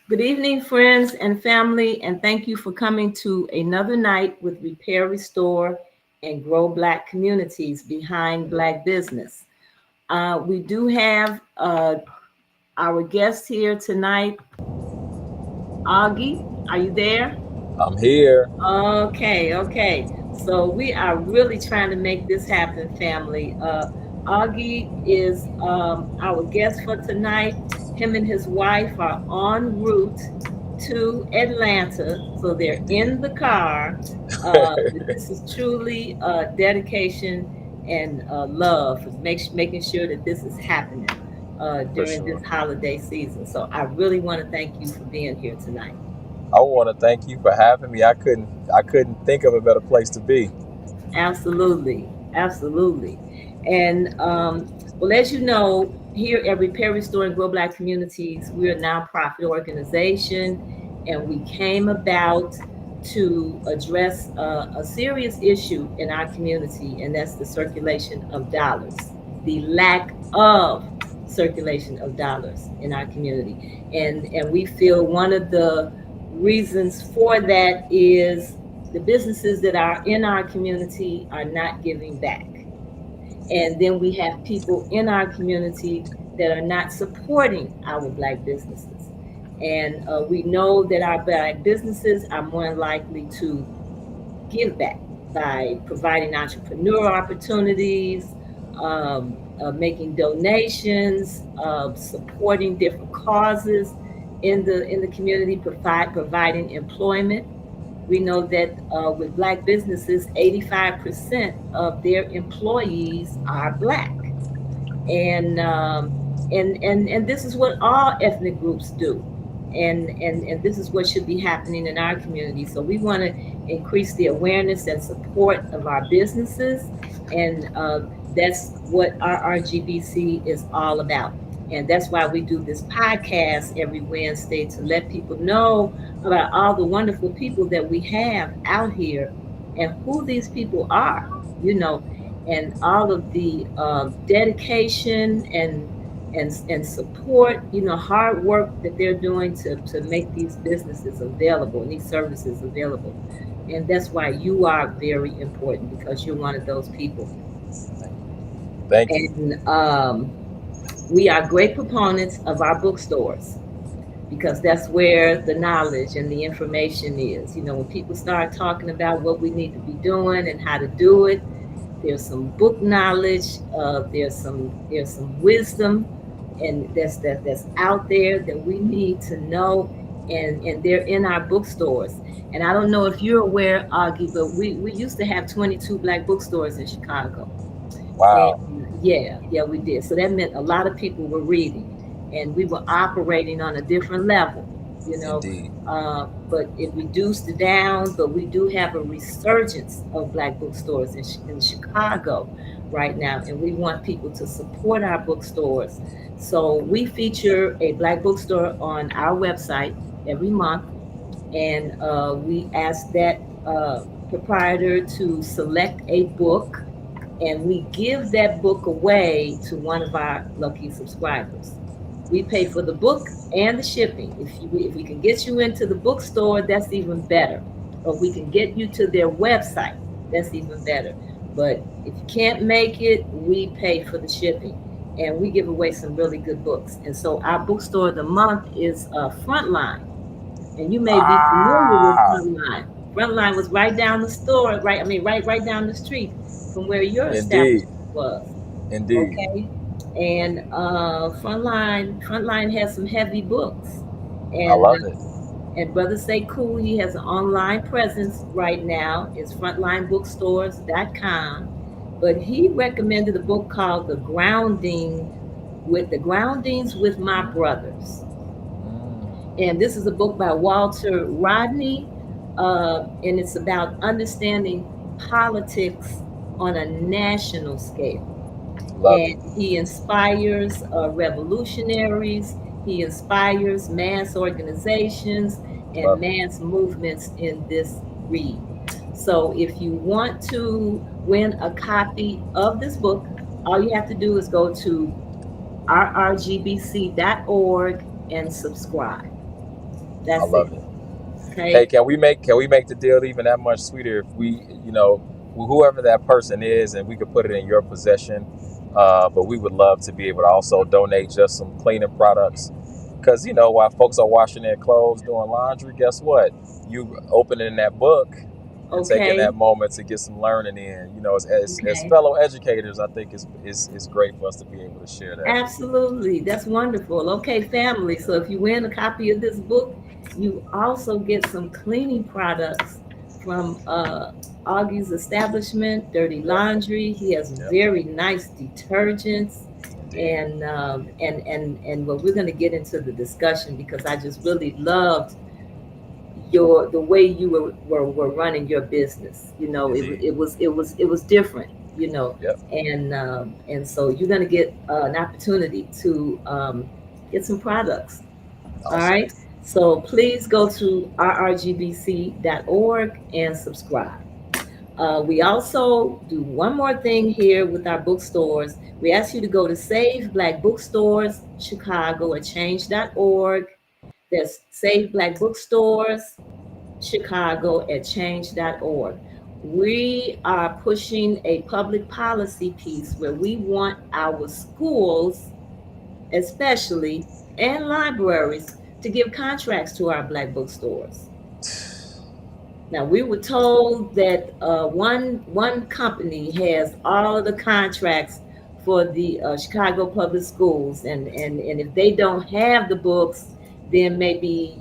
Good evening, friends and family, and thank you for coming to another night with Repair, Restore, and Grow Black Communities Behind Black Business. We do have our guest here tonight, Augie. Are you there? I'm here. Okay. So we are really trying to make this happen, family. Augie is our guest for tonight. Him and his wife are en route to Atlanta, so they're in the car. This is truly dedication and love for making sure that this is happening during this holiday season. So I really want to thank you for being here tonight. I want to thank you for having me. I couldn't think of a better place to be. Absolutely. And well, as you know, here at Repair, Restore, and Grow Black Communities, we're a nonprofit organization, and we came about to address a serious issue in our community, and that's the circulation of dollars, the lack of circulation of dollars in our community. And we feel one of the reasons for that is the businesses that are in our community are not giving back. And then we have people in our community that are not supporting our Black businesses. And we know that our Black businesses are more likely to give back by providing entrepreneur opportunities, making donations, supporting different causes in the community, providing employment. We know that with Black businesses, 85% of their employees are Black, and this is what all ethnic groups do, and this is what should be happening in our community. So we want to increase the awareness and support of our businesses, and that's what our RGBC is all about. And that's why we do this podcast every Wednesday, to let people know about all the wonderful people that we have out here and who these people are, and all of the dedication and support, hard work that they're doing to make these businesses available and these services available. And that's why you are very important, because you're one of those people. Thank you. And we are great proponents of our bookstores, because that's where the knowledge and the information is. When people start talking about what we need to be doing and how to do it, there's some book knowledge, there's some wisdom, and that's out there that we need to know, and they're in our bookstores. And I don't know if you're aware, Augie, but we used to have 22 Black bookstores in Chicago. Wow. And yeah, we did. So that meant a lot of people were reading, and we were operating on a different level, Indeed. But it reduced down, but we do have a resurgence of Black bookstores in Chicago right now, and we want people to support our bookstores. So we feature a Black bookstore on our website every month, and we ask that proprietor to select a book, and we give that book away to one of our lucky subscribers. We pay for the book and the shipping. If we can get you into the bookstore, that's even better. Or we can get you to their website, that's even better. But if you can't make it, we pay for the shipping. And we give away some really good books. And so our bookstore of the month is Frontline. And you may be familiar with Frontline. Frontline was right down the store, right down the street from where your establishment was. Indeed. Okay. And Frontline has some heavy books. And, I love it. And Brother Sekou, he has an online presence right now. It's frontlinebookstores.com. But he recommended a book called The Grounding with the groundings with my brothers. Mm. And this is a book by Walter Rodney, and it's about understanding politics on a national scale. Love And it. he inspires revolutionaries, he inspires mass organizations and Love it. mass movements in this read. So if you want to win a copy of this book, all you have to do is go to rrgbc.org and subscribe. I That's it. love it. Hey, Okay. can we make the deal even that much sweeter if we, whoever that person is, and we could put it in your possession. But we would love to be able to also donate just some cleaning products, because while folks are washing their clothes, doing laundry, guess what? You opening that book and taking Okay. that moment to get some learning in. As Okay. fellow educators, I think is great for us to be able to share that. Absolutely. That's wonderful. Okay, family. So if you win a copy of this book, you also get some cleaning products from Augie's establishment, Dirty Yep. Laundry. He has Yep. very nice detergents. Indeed. And well, we're going to get into the discussion because I just really loved the way you were running your business. Indeed. It was different. you know Yep. and so you're going to get an opportunity to get some products. All Awesome. right, so please go to rrgbc.org and subscribe. We also do one more thing here with our bookstores. We ask you to go to Save Black Bookstores Chicago at change.org. There's Save Black Bookstores Chicago at change.org. We are pushing a public policy piece where we want our schools, especially, and libraries to give contracts to our Black bookstores. Now we were told that one company has all of the contracts for the Chicago public schools, and if they don't have the books, then maybe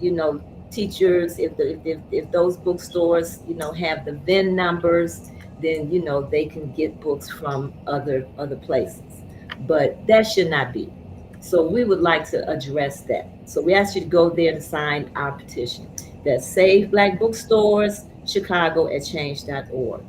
teachers, if those bookstores have the VIN numbers, then they can get books from other places, but that should not be. So we would like to address that. So we ask you to go there to sign our petition. That's Save Black Bookstores, Chicago at change.org.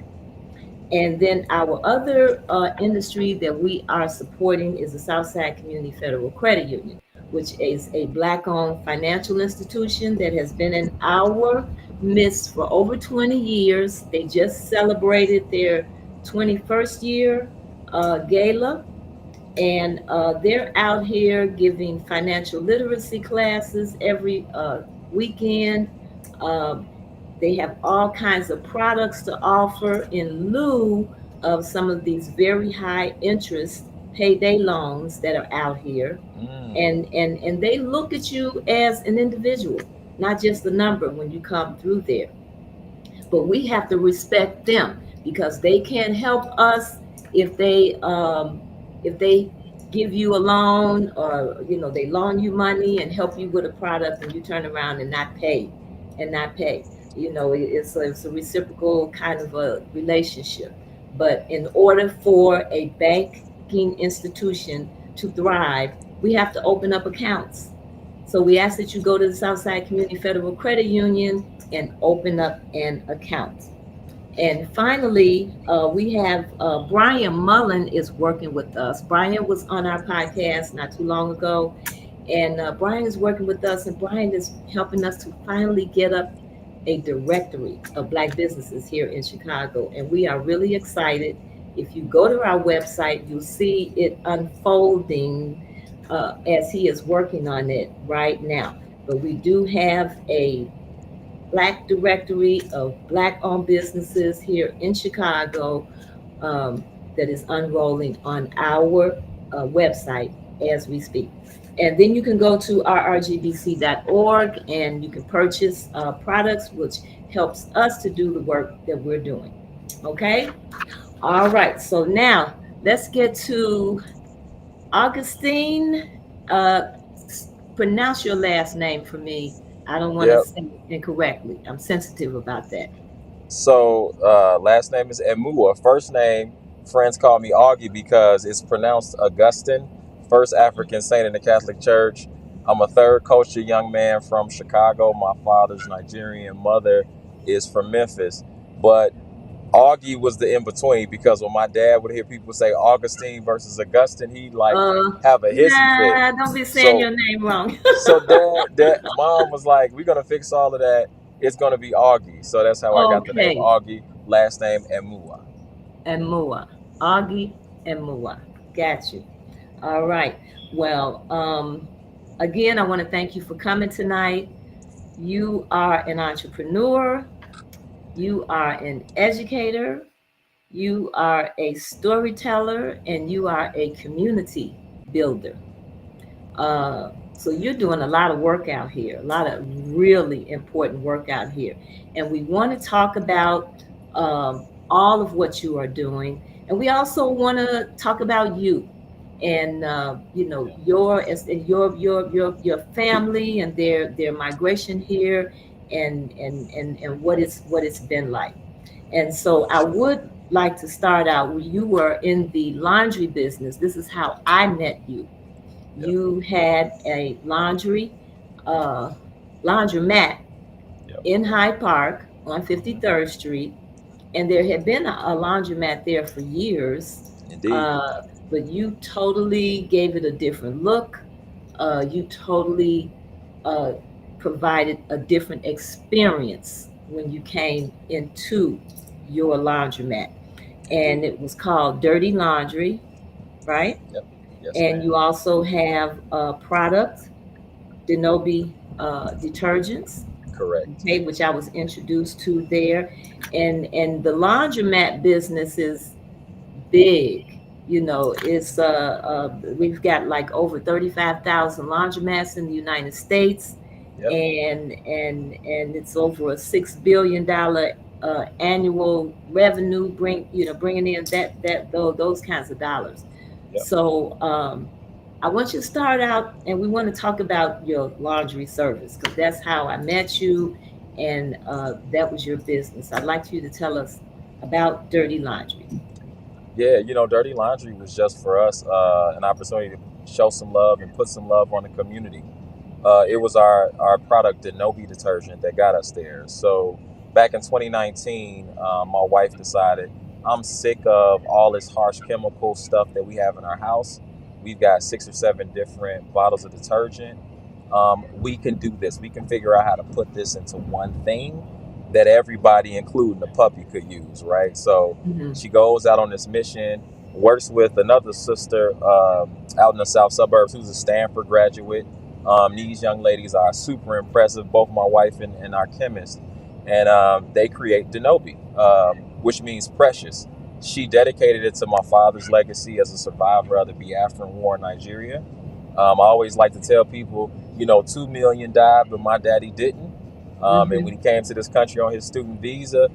And then our other industry that we are supporting is the Southside Community Federal Credit Union, which is a Black-owned financial institution that has been in our midst for over 20 years. They just celebrated their 21st year gala, and they're out here giving financial literacy classes every weekend. Um, they have all kinds of products to offer in lieu of some of these very high interest payday loans that are out here. Mm. And they look at you as an individual, not just a number when you come through there. But we have to respect them because they can't help us if they give you a loan, or they loan you money and help you with a product, and you turn around and not pay. It's a reciprocal kind of a relationship. But in order for a banking institution to thrive, we have to open up accounts. So we ask that you go to the Southside Community Federal Credit Union and open up an account. And finally, we have Brian Mullen is working with us. Brian was on our podcast not too long ago, and Brian is working with us, and Brian is helping us to finally get up a directory of Black businesses here in Chicago. And we are really excited. If you go to our website, you'll see it unfolding as he is working on it right now. But we do have a Black directory of Black owned businesses here in Chicago, um, that is unrolling on our website as we speak. And then you can go to rrgbc.org and you can purchase products, which helps us to do the work that we're doing. Okay? All right. So now let's get to Augustine. Uh, Pronounce your last name for me. I don't want to Yep. say it incorrectly. I'm sensitive about that. So last name is Emuwa. First name, friends call me Augie because it's pronounced Augustine. first African saint in the Catholic Church. I'm a third culture young man from Chicago. My father's Nigerian, mother is from Memphis. But Augie was the in between, because when my dad would hear people say Augustine versus Augustine, he'd like have a hissy fit. Nah, don't be saying So your name wrong. so mom was like, "We're gonna fix all of that. It's gonna be Augie." So that's how I got the name Okay. Augie. Last name Emuwa. Emuwa. Augie Emuwa. Got you. All right. Well, again, I want to thank you for coming tonight. You are an entrepreneur. You are an educator. You are a storyteller, and you are a community builder. So you're doing a lot of work out here, a lot of really important work out here. And we want to talk about all of what you are doing. And we also want to talk about you and your family and their migration here and what it's been like. And so I would like to start out where you were in the laundry business. This is how I met you. Yep. You had a laundromat Yep. in Hyde Park on 53rd Street, and there had been a laundromat there for years. Indeed. But you totally gave it a different look. You totally uh, provided a different experience when you came into your laundromat, and it was called Dirty Laundry, right? Yep. Yes, And ma'am. you also have a product, Dinobi Detergents, Correct. okay, which I was introduced to there. And the laundromat business is big. It's we've got like over 35,000 laundromats in the United States, Yep. and it's over a $6 billion annual revenue, bringing in those kinds of dollars. Yep. So I want you to start out, and we want to talk about your laundry service because that's how I met you, and that was your business. I'd like you to tell us about Dirty Laundry. Yeah, Dirty Laundry was just for us an opportunity to show some love and put some love on the community. It was our product, Dinobi Detergent, that got us there. So back in 2019, my wife decided, I'm sick of all this harsh chemical stuff that we have in our house. We've got 6 or 7 different bottles of detergent. We can do this. We can figure out how to put this into one thing that everybody, including the puppy, could use, right? So she goes out on this mission, works with another sister out in the south suburbs who's a Stanford graduate. These young ladies are super impressive, both my wife and our chemist. And they create Dinobi, which means precious. She dedicated it to my father's legacy as a survivor of the Biafran War in Nigeria. I always like to tell people, 2 million died, but my daddy didn't. And when he came to this country on his student visa,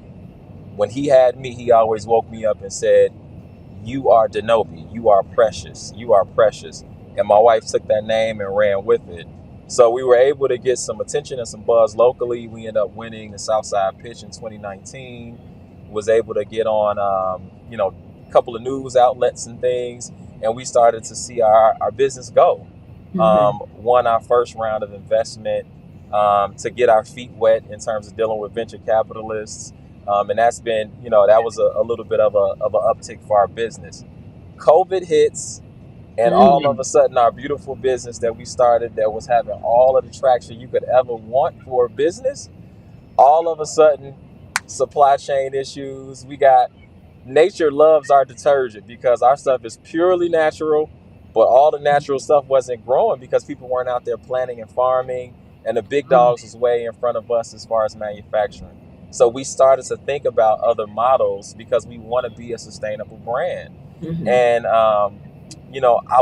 when he had me, he always woke me up and said, "You are Dinobi. You are precious. You are precious." And my wife took that name and ran with it. So we were able to get some attention and some buzz locally. We ended up winning the Southside Pitch in 2019. Was able to get on, a couple of news outlets and things. And we started to see our business go. Won our first round of investment to get our feet wet in terms of dealing with venture capitalists. And that's been, that was a little bit of an uptick for our business. COVID hits, and all of a sudden our beautiful business that we started that was having all of the traction you could ever want for a business, all of a sudden supply chain issues. We got nature loves our detergent because our stuff is purely natural, but all the natural stuff wasn't growing because people weren't out there planting and farming, and the big dogs was way in front of us as far as manufacturing. So we started to think about other models because we want to be a sustainable brand. And I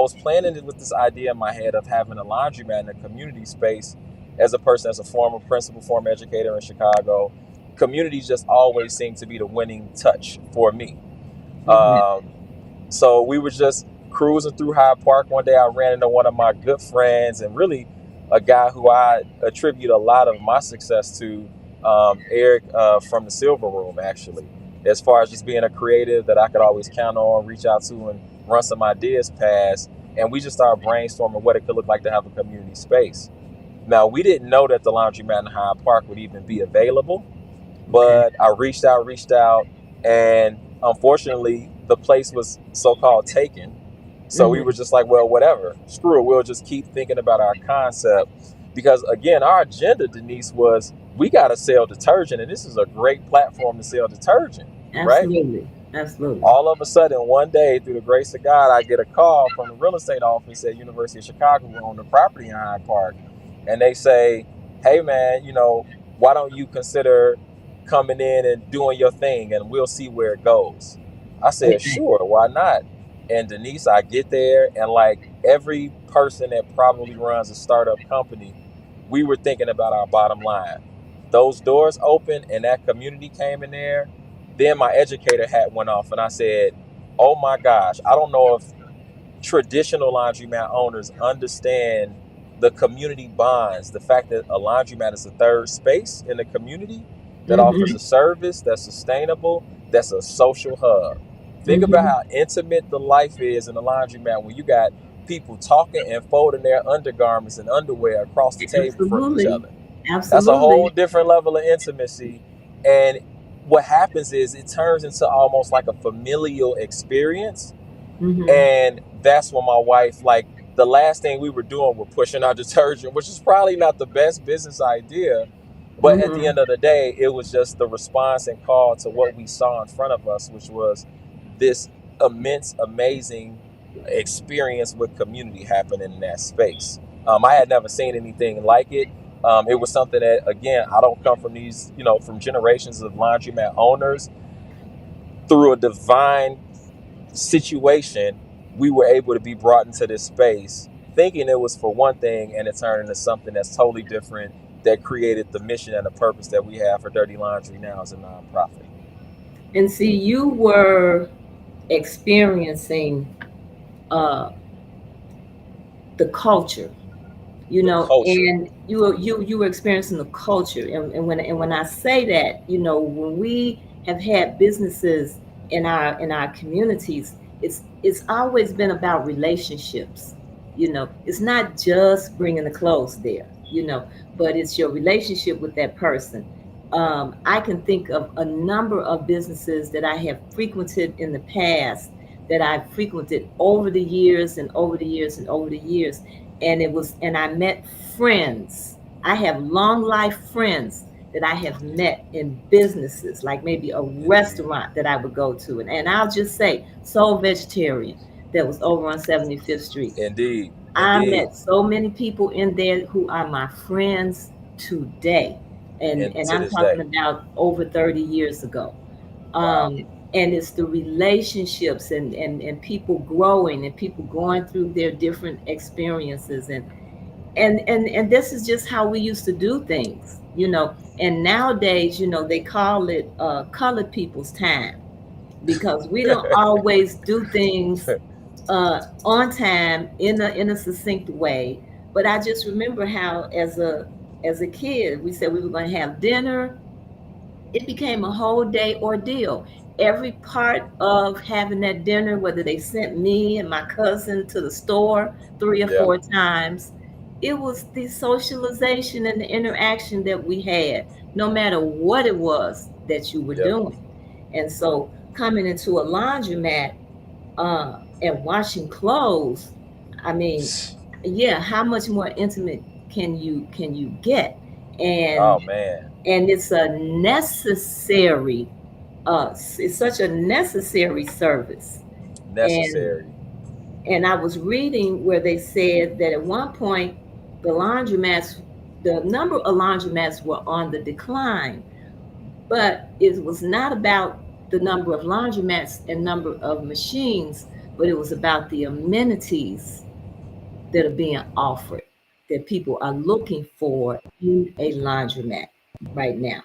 was planning it with this idea in my head of having a laundromat in a community space. As a person, as a former principal, former educator in Chicago, communities just always seem to be the winning touch for me. So we were just cruising through Hyde Park. One day I ran into one of my good friends, and really a guy who I attribute a lot of my success to, Eric from the Silver Room, actually. As far as just being a creative that I could always count on, reach out to, and run some ideas past. and we just started brainstorming what it could look like to have a community space. Now, we didn't know that the laundromat in Hyde Park would even be available, Okay. but I reached out, and unfortunately, the place was so-called taken. So we were just like, well, whatever, screw it. We'll just keep thinking about our concept. Because again, our agenda, Denise, was we got to sell detergent, and this is a great platform to sell detergent, right? Absolutely. Absolutely. All of a sudden, one day, through the grace of God, I get a call from the real estate office at University of Chicago who own the property in Hyde Park. And they say, hey, man, why don't you consider coming in and doing your thing, and we'll see where it goes. I said, Okay. sure, why not? And Denise, I get there, and like every person that probably runs a startup company, we were thinking about our bottom line. Those doors opened and that community came in there. Then my educator hat went off, and I said, oh my gosh, I don't know if traditional laundromat owners understand the community bonds, the fact that a laundromat is a third space in the community that offers a service that's sustainable, that's a social hub. Think about how intimate the life is in a laundromat when you got people talking and folding their undergarments and underwear across the table from each Absolutely. other. That's a whole Absolutely. different level of intimacy. And what happens is it turns into almost like a familial experience. And that's when my wife, like, the last thing we were doing was pushing our detergent, which is probably not the best business idea. But at the end of the day, it was just the response and call to what we saw in front of us, which was this immense, amazing experience with community happening in that space. I had never seen anything like it. It was something that, again, I don't come from these, from generations of laundromat owners. Through a divine situation, we were able to be brought into this space thinking it was for one thing, and it turned into something that's totally different, that created the mission and the purpose that we have for Dirty Laundry now as a nonprofit. And see, you were experiencing uh, the culture, The culture. and you were experiencing the culture. And when I say that, when we have had businesses in our communities, it's always been about relationships. It's not just bringing the clothes there, but it's your relationship with that person. I can think of a number of businesses that I have frequented in the past, that I've frequented over the years and over the years and over the years. And I met friends. I have long life friends that I have met in businesses, like maybe a Indeed. restaurant that I would go to. And I'll just say, Soul Vegetarian, that was over on 75th Street. Indeed. I Indeed. met so many people in there who are my friends today. And, And and to I'm this talking day. about over 30 years ago. Wow. And it's the relationships, and people growing, and people going through their different experiences. And this is just how we used to do things. And nowadays, they call it colored people's time, because we don't always do things on time in a succinct way. But I just remember how, as a kid, we said we were going to have dinner. It became a whole day ordeal. Every part of having that dinner, whether they sent me and my cousin to the store 3 or 4 times, it was the socialization and the interaction that we had, no matter what it was that you were Yep. doing. And so, coming into a laundromat and washing clothes, I mean, yeah, how much more intimate can you get? Oh And man. and it's a necessary it's such a necessary service. and Necessary. and I was reading where they said that at one point, the laundromats the number of laundromats were on the decline, but it was not about the number of laundromats and number of machines, but it was about the amenities that are being offered, that people are looking for in a laundromat right now.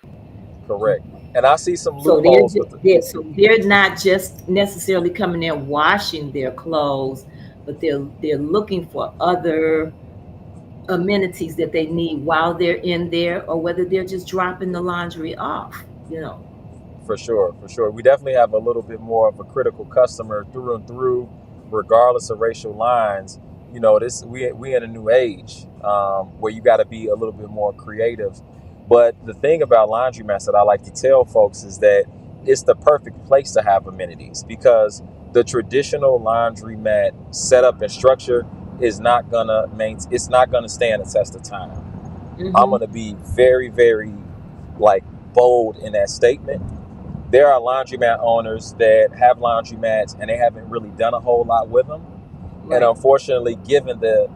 Correct. And I see some So they're, loopholes with the, they're not just necessarily coming there washing their clothes, but they're looking for other amenities that they need while they're in there, or whether they're just dropping the laundry off. for sure, for sure. We definitely have a little bit more of a critical customer through and through. regardless of racial lines, this we in a new age where you got to be a little bit more creative. But the thing about laundromats that I like to tell folks is that it's the perfect place to have amenities, because the traditional laundromat setup and structure is not gonna it's not gonna stand the test of time. I'm gonna be very, very like bold in that statement. There are laundromat owners that have laundromats and they haven't really done a whole lot with them. Right. And unfortunately, given the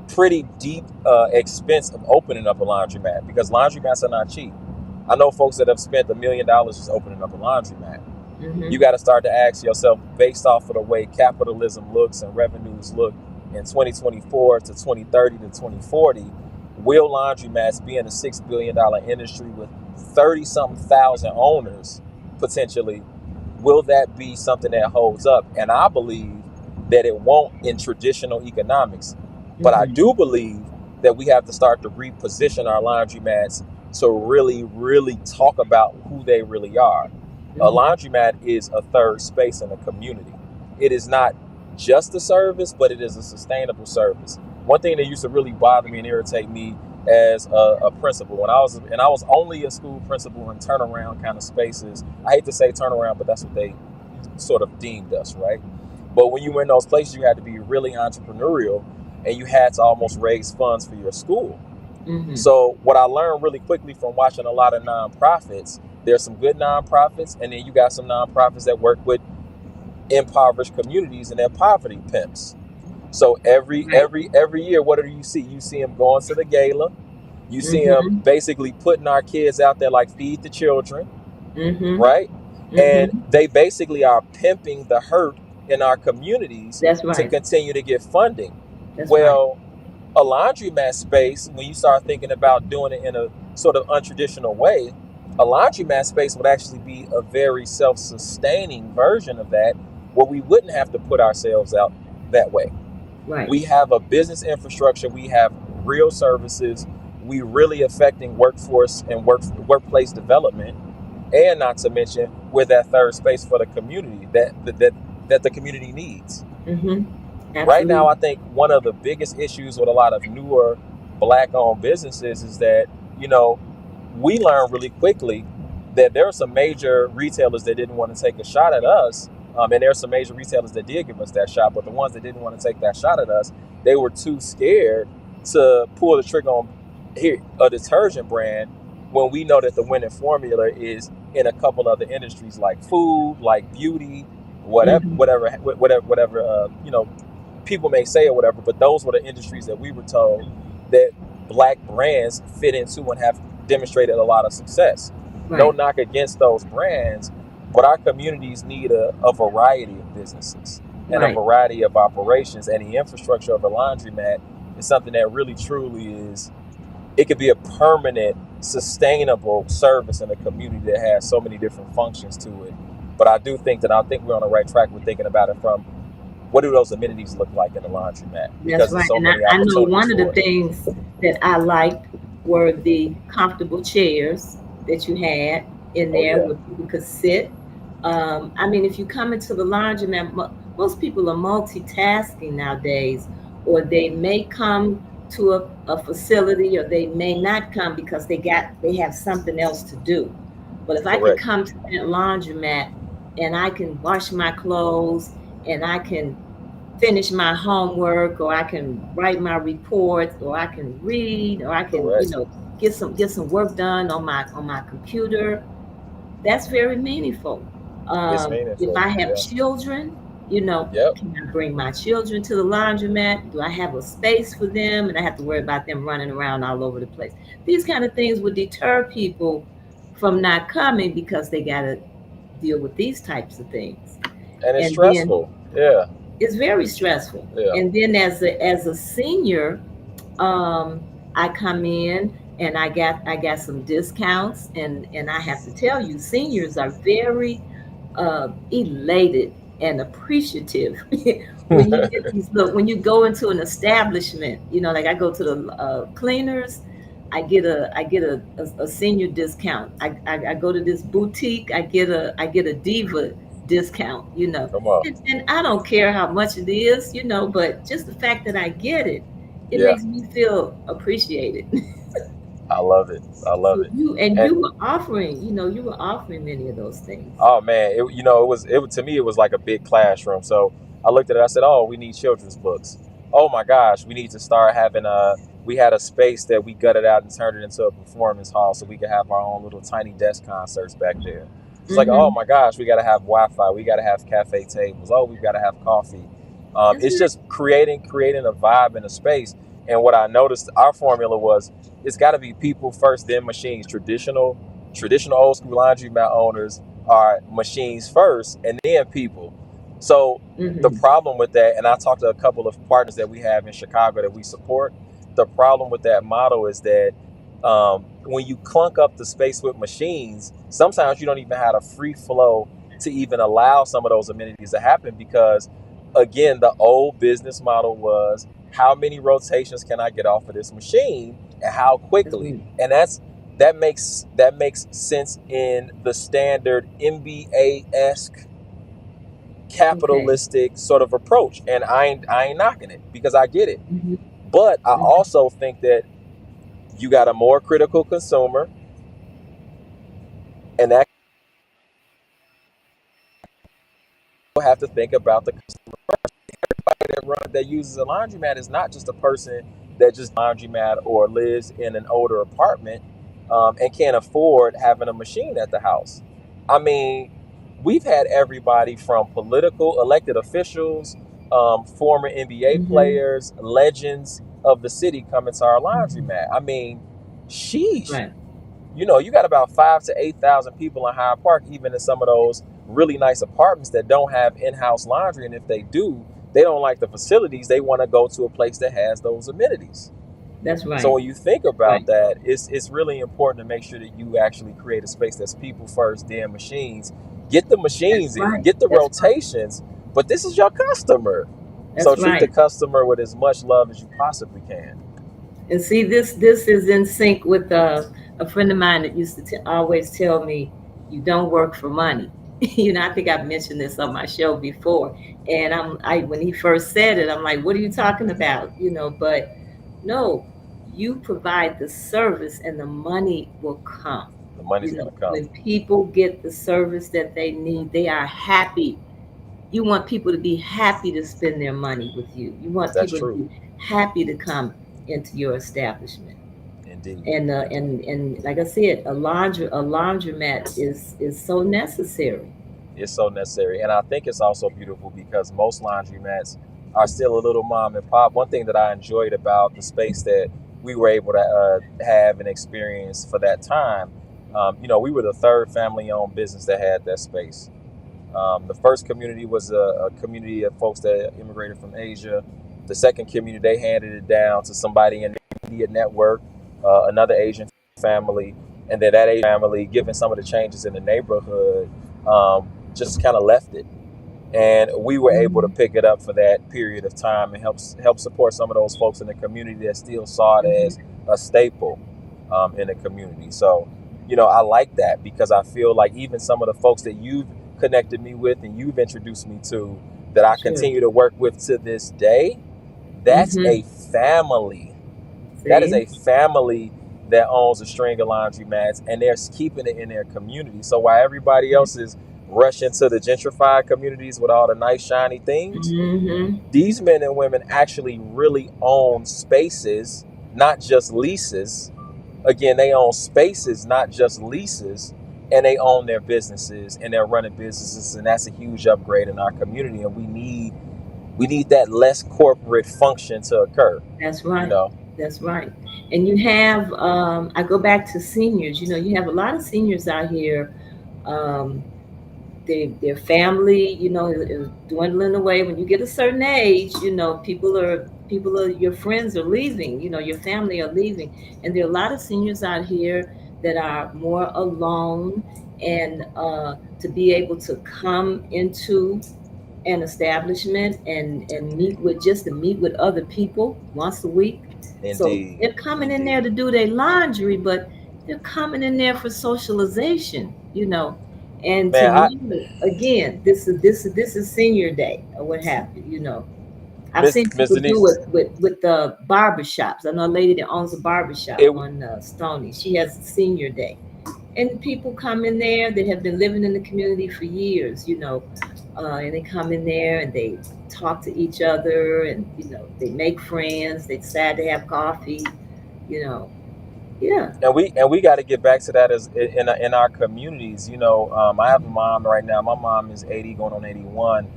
pretty deep expense of opening up a laundromat, because laundromats are not cheap. I know folks that have spent $1 million just opening up a laundromat. You got to start to ask yourself, based off of the way capitalism looks and revenues look in 2024 to 2030 to 2040, will laundromats be in a $6 billion industry with 30-something thousand owners potentially? Will that be something that holds up? And I believe that it won't in traditional economics. But I do believe that we have to start to reposition our laundromats to really, really talk about who they really are. A laundromat is a third space in a community. It is not just a service, but it is a sustainable service. One thing that used to really bother me and irritate me as a principal, when I was only a school principal in turnaround kind of spaces. I hate to say turnaround, but that's what they sort of deemed us, right? But when you were in those places, you had to be really entrepreneurial, and you had to almost raise funds for your school. So what I learned really quickly from watching a lot of nonprofits, there's some good nonprofits, and then you got some nonprofits that work with impoverished communities and their poverty pimps. So every year, what do you see? You see them going to the gala. You see them basically putting our kids out there like Feed the Children, right? And they basically are pimping the hurt in our communities to continue to get funding. A laundromat space, when you start thinking about doing it in a sort of untraditional way, a laundromat space would actually be a very self-sustaining version of that, where we wouldn't have to put ourselves out that way. Right. We have a business infrastructure. We have real services. We really affecting workforce and workplace development, and not to mention we're that third space for the community that the community needs. Right now, I think one of the biggest issues with a lot of newer Black-owned businesses is that, we learned really quickly that there are some major retailers that didn't want to take a shot at us. And there are some major retailers that did give us that shot, but the ones that didn't want to take that shot at us, they were too scared to pull the trigger on a detergent brand, when we know that the winning formula is in a couple other industries like food, like beauty, whatever, people may say or whatever, but those were the industries that we were told that Black brands fit into and have demonstrated a lot of success. Right. No knock against those brands, but our communities need a variety of businesses and a variety of operations, and the infrastructure of a laundromat is something that really truly is, it could be a permanent, sustainable service in a community that has so many different functions to it. But I think we're on the right track with thinking about it from, what do those amenities look like in a laundromat? Because that's right. And I know one of the things that I liked were the comfortable chairs that you had in there where people could sit. If you come into the laundromat, most people are multitasking nowadays, or they may come to a facility, or they may not come because they have something else to do. But if I can come to that laundromat and I can wash my clothes, and I can finish my homework, or I can write my report, or I can read, or I can get some work done on my computer, that's very meaningful. If I have children, can I bring my children to the laundromat? Do I have a space for them, and I have to worry about them running around all over the place? These kind of things would deter people from not coming, because they got to deal with these types of things. And it's stressful. It's very stressful. And then as a senior, I come in and I got some discounts, and I have to tell you, seniors are very elated and appreciative when you get these when you go into an establishment. Like I go to the cleaners, I get a senior discount. I go to this boutique, I get a diva discount, Come on. and I don't care how much it is, but just the fact that I get it, it Yeah, makes me feel appreciated. I love it. I love So it. you And were offering, you were offering many of those things. oh man, to me it was like a big classroom. So I looked at it. I said, "Oh, we need children's books. Oh my gosh, we need to start having a." We had a space that we gutted out and turned it into a performance hall, so we could have our own little tiny desk concerts back there. It's like, oh Mm-hmm. my gosh, we got to have Wi-Fi. We got to have cafe tables. Oh, we've got to have coffee. That's It's right. just creating a vibe in a space. And what I noticed, our formula was, it's got to be people first, then machines. Traditional old school laundromat owners are machines first and then people. So the Mm-hmm. problem with that, and I talked to a couple of partners that we have in Chicago that we support, the problem with that model is that when you clunk up the space with machines, sometimes you don't even have a free flow to even allow some of those amenities to happen because, again, the old business model was how many rotations can I get off of this machine and how That's quickly, right. and that makes sense in the standard MBA-esque Okay. capitalistic sort of approach, and I ain't knocking it because I get it. Mm-hmm. But I Mm-hmm. also think that you got a more critical consumer, and that will have to think about the customer. That uses a laundromat is not just a person that just laundromat or lives in an older apartment and can't afford having a machine at the house. I mean, we've had everybody from political elected officials, former NBA Mm-hmm. players, legends of the city coming to our Mm-hmm. laundromat. I mean, sheesh. Right. You got about 5 to 8 thousand people in Hyde Park, even in some of those really nice apartments that don't have in-house laundry. And if they do, they don't like the facilities. They want to go to a place that has those amenities. That's So right. when you think Right. about that, it's really important to make sure that you actually create a space that's people first, then machines. Get the That's machines in, right. get the That's right. rotations, but this is your customer. So That's treat the right. customer with as much love as you possibly can. And see, this is in sync with a friend of mine that used to always tell me, "You don't work for money." I think I've mentioned this on my show before. And I when he first said it, I'm like, "What are you talking about?" But no, you provide the service, and the money will come. The money's gonna come. When people get the service that they need, they are happy. You want people to be happy to spend their money with you. You want That's people to true. be happy to come into your establishment. Indeed. And like I said, a laundromat is so necessary. It's so necessary. And I think it's also beautiful because most laundromats are still a little mom and pop. One thing that I enjoyed about the space that we were able to have and experience for that time, we were the third family owned business that had that space. The first community was a community of folks that immigrated from Asia. The second community, they handed it down to somebody in the media network, another Asian family, and then that Asian family, given some of the changes in the neighborhood, just kind of left it. And we were able to Hmm. pick it up for that period of time and help support some of those folks in the community that still saw it Hmm. as a staple in the community. So, I like that because I feel like even some of the folks that you've connected me with and you've introduced me to that I Sure. continue to work with to this day, that's Hmm. a family. That is See? a family that owns a string of laundromats and they're keeping it in their community. So while everybody Right. else is rushing to the gentrified communities with all the nice shiny things, Hmm. these men and women actually really own spaces, not just leases. Again, they own spaces, not just leases, and they own their businesses and they're running businesses, and that's a huge upgrade in our community. And we need that less corporate function to occur. That's You right. know, That's right. And you have, I go back to seniors. You have a lot of seniors out here. Um, their family, is dwindling away. When you get a certain age, people are your friends are leaving. Your family are leaving, and there are a lot of seniors out here that are more alone, and to be able to come into an establishment and meet with other people once a week. So indeed, they're coming in there indeed. to do their laundry, but they're coming in there for socialization. And to Man, me, again, this is senior day or what have you. I've Miss seen Miss people do Denise, it with the barber shops. I know a lady that owns a barber shop it on Stony. She has a senior day, and people come in there that have been living in the community for years. And they come in there and they talk to each other, and they make friends. They decide to have coffee. You know, yeah. and we got to get back to that as in our communities. I have a mom right now. My mom is 80, going on 81,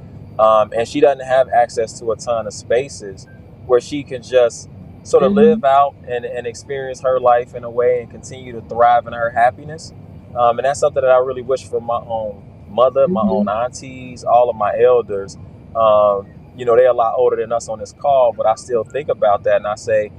and she doesn't have access to a ton of spaces where she can just sort of Hmm. live out and experience her life in a way and continue to thrive in her happiness. And that's something that I really wish for my own mother, my own Hmm. aunties, all of my elders. They're a lot older than us on this call, but I still think about that and I say,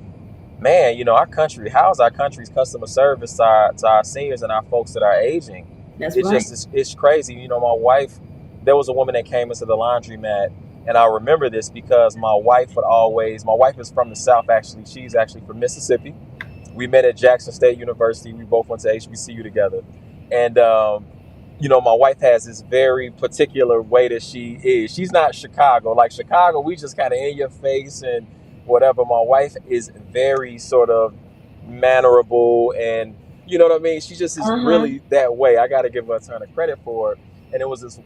man, our country, how's our country's customer service to our seniors and our folks that are aging? That's It's right. just, it's crazy. My wife, there was a woman that came into the laundromat, and I remember this because my wife is from the South, actually. She's actually from Mississippi. We met at Jackson State University. We both went to HBCU together. And, my wife has this very particular way that she is. She's not Chicago. Like Chicago, we just kind of in your face and whatever. My wife is very sort of mannerable, and you know what I mean? She just is Uh-huh. really that way. I got to give her a ton of credit for it. And it was this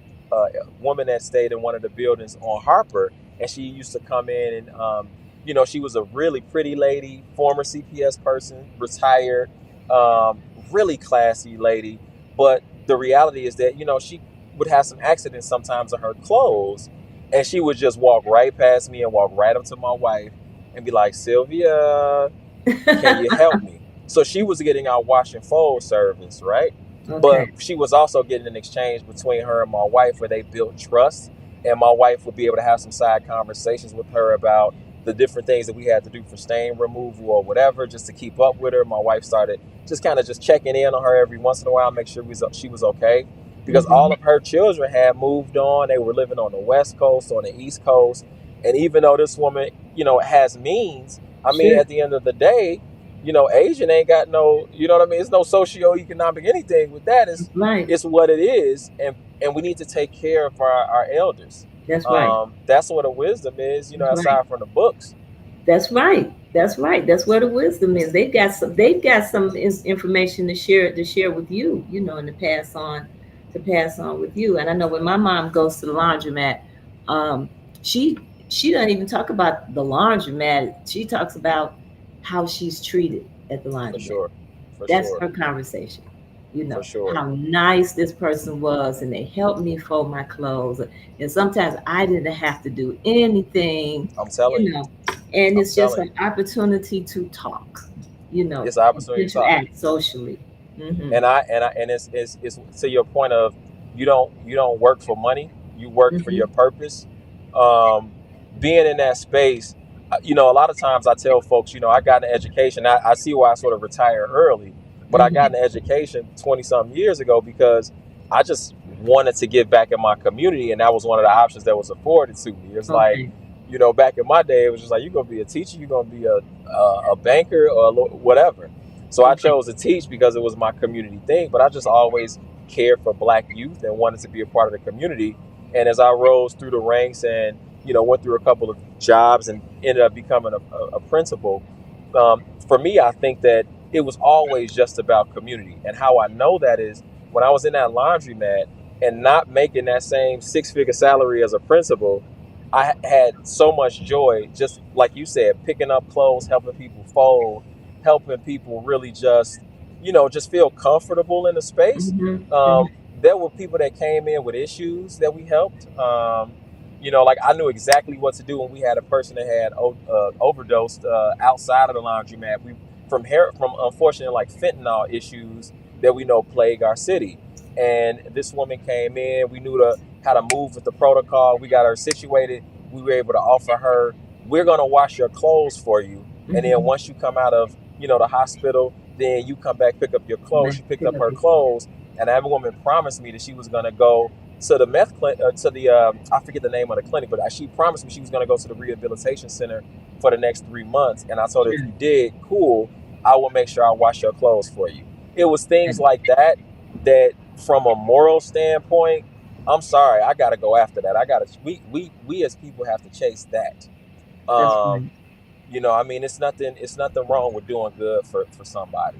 woman that stayed in one of the buildings on Harper, and she used to come in and, she was a really pretty lady, former CPS person, retired, really classy lady. But the reality is that, she would have some accidents sometimes in her clothes, and she would just walk right past me and walk right up to my wife and be like, Sylvia, can you help me? So she was getting our wash and fold service, right? But Okay. she was also getting an exchange between her and my wife where they built trust. And my wife would be able to have some side conversations with her about the different things that we had to do for stain removal or whatever, just to keep up with her. My wife started just kind of just checking in on her every once in a while, make sure she was okay. Because all Hmm. of her children had moved on. They were living on the West Coast, on the East Coast. And even though this woman, has means, I mean, Sure. at the end of the day, Asian ain't got no, what I mean? It's no socioeconomic anything with that. Right. It's what it is, and we need to take care of our elders. That's right. That's what a wisdom is, That's right. aside from the books. That's right. That's right. That's where the wisdom is. They've got some information to share with you, and to pass on with you. And I know when my mom goes to the laundromat, um, she she doesn't even talk about the laundromat. She talks about how she's treated at the For laundromat. sure, for That's sure, her conversation. for sure. How nice this person was, and they helped me fold my clothes. And sometimes I didn't have to do anything, I'm telling you you, know. And I'm it's just telling an you, opportunity to talk, it's an and opportunity to talk. interact socially. Hmm. And it's to your point of you don't work for money, you work for your Hmm. purpose. um Being in that space, a lot of times I tell folks, I got an education. I see why I sort of retired early, but I got Hmm. an education 20 something years ago because I just wanted to give back in my community, and that was one of the options that was afforded to me. It's like, Okay. back in my day, it was just like, you're gonna be a teacher, you're gonna be a banker, or whatever. So I Okay. chose to teach because it was my community thing, but I just always cared for Black youth and wanted to be a part of the community. And as I rose through the ranks and, went through a couple of jobs and ended up becoming a principal, for me, I think that it was always just about community. And how I know that is when I was in that laundromat and not making that same six-figure salary as a principal, I had so much joy, just like you said, picking up clothes, helping people fold, helping people really just feel comfortable in the space. Hmm. Hmm. There were people that came in with issues that we helped. Like I knew exactly what to do when we had a person that had overdosed outside of the laundromat. From unfortunately like fentanyl issues that we know plague our city. And this woman came in. We knew how to move with the protocol. We got her situated. We were able to offer her, we're gonna wash your clothes for you, and then Hmm. once you come out of the hospital, then you come back, pick up your clothes. Right. She picked Pick up up her your phone. clothes, and that woman promised me that she was gonna go to the to the I forget the name of the clinic, but she promised me she was gonna go to the rehabilitation center for the next 3 months. And I told her, if Sure. you did, cool, I will make sure I wash your clothes for you. It was things like that that from a moral standpoint, I'm sorry, I gotta go after that. We as people have to chase that. That's Um, right. I mean, it's nothing wrong with doing good for somebody.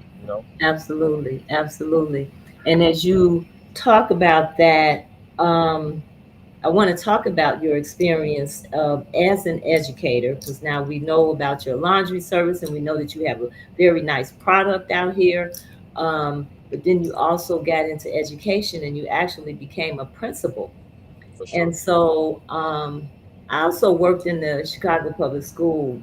Absolutely, absolutely. And as you talk about that, um, I want to talk about your experience as an educator, because now we know about your laundry service and we know that you have a very nice product out here. But then you also got into education and you actually became a principal. For sure. And so I also worked in the Chicago Public School,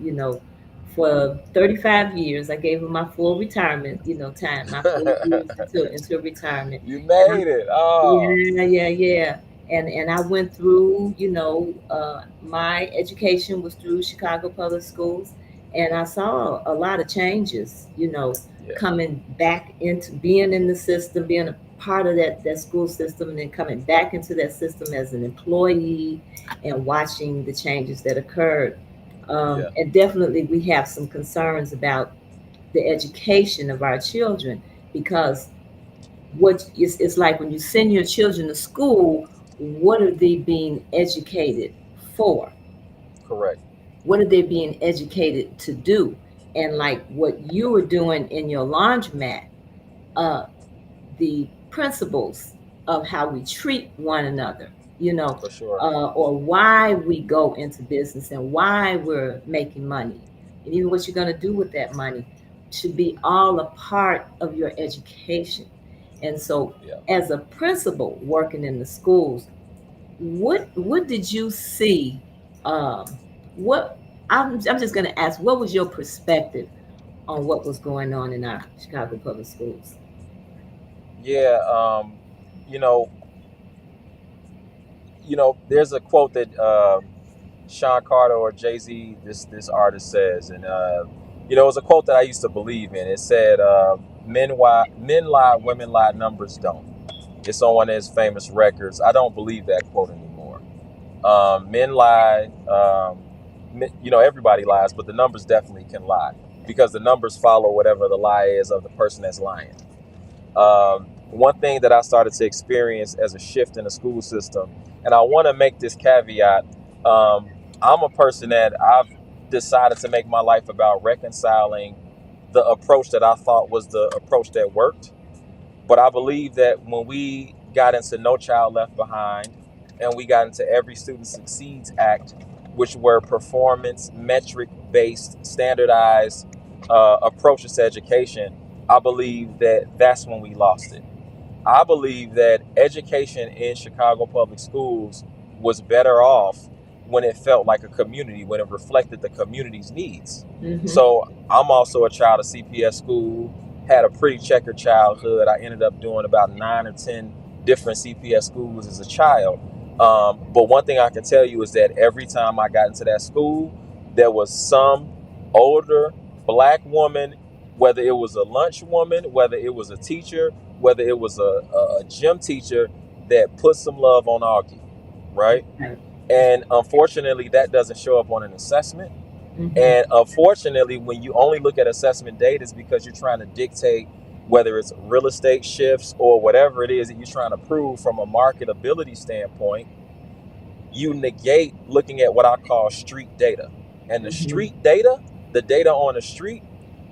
for 35 years. I gave them my full retirement, time, my 40 years into retirement. You And made it. Oh, yeah, yeah, yeah. And I went through, my education was through Chicago Public Schools, and I saw a lot of changes, yeah, coming back into being in the system, being a part of that school system, and then coming back into that system as an employee and watching the changes that occurred. yeah, And definitely, we have some concerns about the education of our children because it's like when you send your children to school, what are they being educated for? correct. What are they being educated to do? And like what you were doing in your laundromat, uh, the principles of how we treat one another, For sure. or why we go into business and why we're making money, and even what you're going to do with that money should be all a part of your education. And so, Yeah. as a principal working in the schools, what did you see? What I'm just going to ask, what was your perspective on what was going on in our Chicago public schools? Yeah. You know, there's a quote that Sean Carter or Jay Z, this artist says, and it was a quote that I used to believe in. It said, men lie, women lie, numbers don't." It's on one of his famous records. I don't believe that quote anymore. Men lie. Everybody lies, but the numbers definitely can lie because the numbers follow whatever the lie is of the person that's lying. One thing that I started to experience as a shift in the school system, and I want to make this caveat. I'm a person that I've decided to make my life about reconciling the approach that I thought was the approach that worked. But I believe that when we got into No Child Left Behind and we got into Every Student Succeeds Act, which were performance metric based, standardized approaches to education, I believe that that's when we lost it. I believe that education in Chicago public schools was better off when it felt like a community, when it reflected the community's needs. Mm-hmm. So I'm also a child of CPS school, had a pretty checkered childhood. I ended up doing about 9 or 10 different CPS schools as a child. But one thing I can tell you is that every time I got into that school, there was some older black woman, whether it was a lunch woman, whether it was a teacher, whether it was a gym teacher, that put some love on Augie, right? Right. And unfortunately, that doesn't show up on an assessment. Mm-hmm. And unfortunately, when you only look at assessment data, it's because you're trying to dictate whether it's real estate shifts or whatever it is that you're trying to prove from a marketability standpoint. You negate looking at what I call street data. And the Mm-hmm. street data, the data on the street,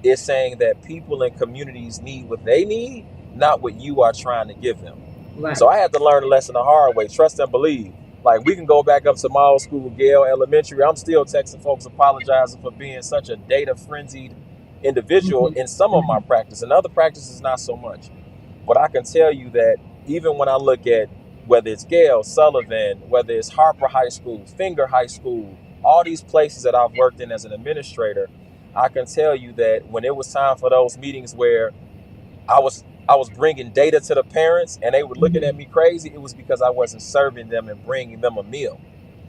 is saying that people in communities need what they need, not what you are trying to give them. Right. So I had to learn a lesson the hard way. Trust and believe. Like, we can go back up to my old school, Gale Elementary. I'm still texting folks apologizing for being such a data frenzied individual Mm-hmm. in some of my practice. In other practices, not so much. But I can tell you that even when I look at whether it's Gale, Sullivan, whether it's Harper High School, Finger High School, all these places that I've worked in as an administrator, I can tell you that when it was time for those meetings where I was bringing data to the parents and they were looking at me crazy, it was because I wasn't serving them and bringing them a meal.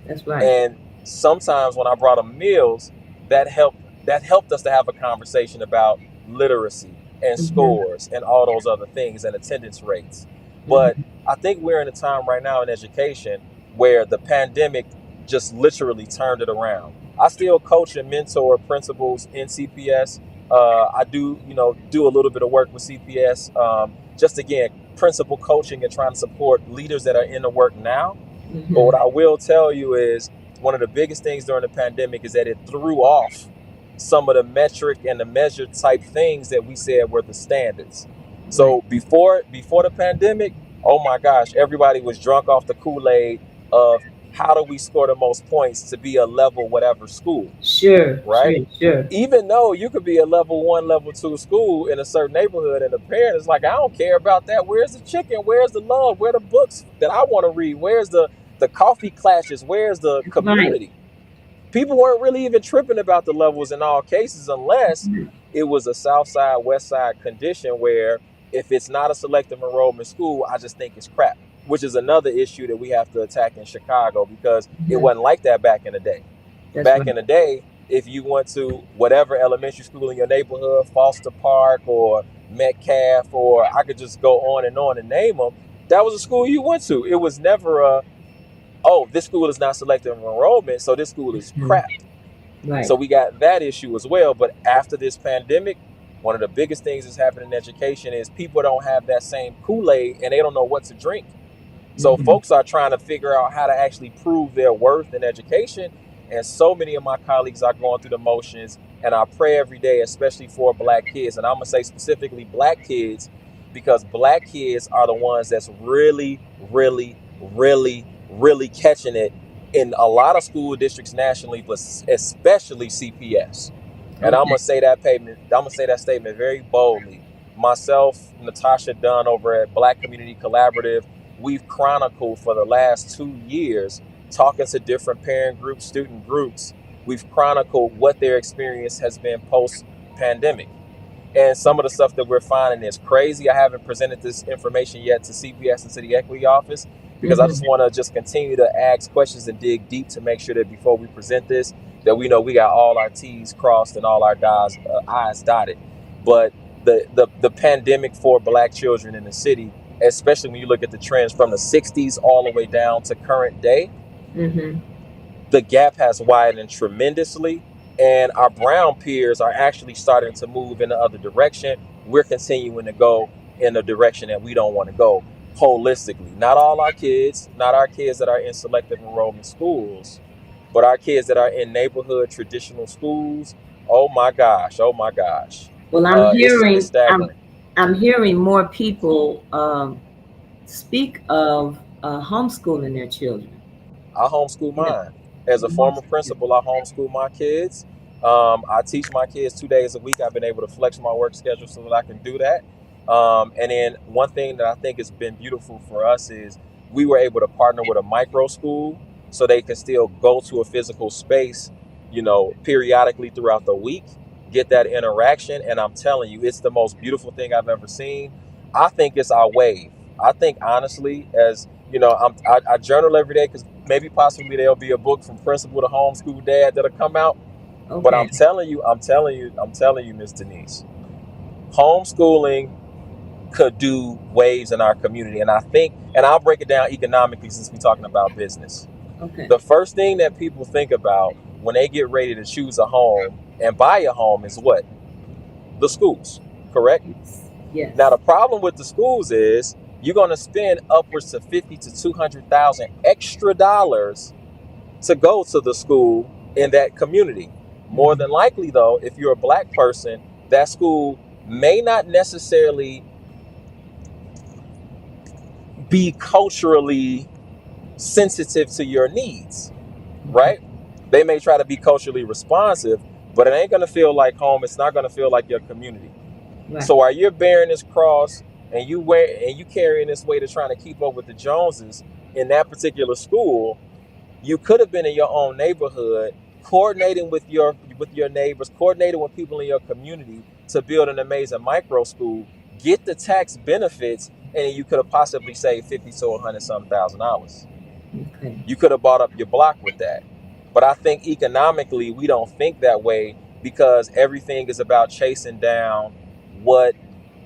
That's right. And sometimes when I brought them meals, that helped us to have a conversation about literacy and scores and all those other things and attendance rates. But I think we're in a time right now in education where the pandemic just literally turned it around. I still coach and mentor principals in CPS. I do a little bit of work with CPS, just again principal coaching and trying to support leaders that are in the work now. Mm-hmm. But what I will tell you is one of the biggest things during the pandemic is that it threw off some of the metric and the measure type things that we said were the standards. So before the pandemic, oh my gosh, everybody was drunk off the Kool-Aid of how do we score the most points to be a level whatever school. Sure, right? sure. Even though you could be a level 1, level 2 school in a certain neighborhood, and the parent is like, I don't care about that. Where's the chicken? Where's the love? Where are the books that I want to read? Where's the coffee clashes? Where's the community? Right. People weren't really even tripping about the levels in all cases, unless it was a South Side, West Side condition where if it's not a selective enrollment school, I just think it's crap, which is another issue that we have to attack in Chicago, because it wasn't like that back in the day. That's back in the day, if you went to whatever elementary school in your neighborhood, Foster Park or Metcalf, or I could just go on and name them, that was a school you went to. It was never this school is not selective enrollment, so this school is crap. Right. So we got that issue as well. But after this pandemic, one of the biggest things that's happening in education is people don't have that same Kool-Aid and they don't know what to drink. So folks are trying to figure out how to actually prove their worth in education. And so many of my colleagues are going through the motions, and I pray every day, especially for Black kids. And I'm going to say specifically Black kids, because Black kids are the ones that's really, really, really, really catching it in a lot of school districts nationally, but especially CPS. And I'm going to say that statement very boldly. Myself, Natasha Dunn over at Black Community Collaborative, we've chronicled for the last 2 years, talking to different parent groups, student groups. We've chronicled what their experience has been post-pandemic. And some of the stuff that we're finding is crazy. I haven't presented this information yet to CPS and City Equity Office, because I just want to just continue to ask questions and dig deep to make sure that before we present this, that we know we got all our T's crossed and all our I's dotted. But the pandemic for Black children in the city, especially when you look at the trends from the 60s all the way down to current day, the gap has widened tremendously, and our brown peers are actually starting to move in the other direction. We're continuing to go in the direction that we don't want to go holistically. Not all our kids, not our kids that are in selective enrollment schools, but our kids that are in neighborhood traditional schools. Oh my gosh. Well, I'm hearing more people speak of homeschooling their children. I homeschool mine. As a former principal, I homeschool my kids. I teach my kids 2 days a week. I've been able to flex my work schedule so that I can do that. And then one thing that I think has been beautiful for us is we were able to partner with a micro school so they can still go to a physical space, periodically throughout the week, get that interaction. And I'm telling you, it's the most beautiful thing I've ever seen. I think it's our wave. I think honestly, as I journal every day, because maybe possibly there'll be a book from principal to homeschool dad that'll come out. Okay. But I'm telling you, Miss Denise, homeschooling could do waves in our community. And I think, and I'll break it down economically since we're talking about business. Okay. The first thing that people think about when they get ready to choose a home and buy a home is what? The schools, correct? Yes. Now, the problem with the schools is you're going to spend upwards to $50,000 to $200,000 extra dollars to go to the school in that community. More than likely, though, if you're a Black person, that school may not necessarily be culturally sensitive to your needs, right? They may try to be culturally responsive, but it ain't going to feel like home. It's not going to feel like your community. Right. So while you're bearing this cross and you carrying this weight of trying to keep up with the Joneses in that particular school, you could have been in your own neighborhood, coordinating with your neighbors, coordinating with people in your community to build an amazing micro school, get the tax benefits, and you could have possibly saved $50,000 to $100,000. Okay. You could have bought up your block with that. But I think economically, we don't think that way because everything is about chasing down what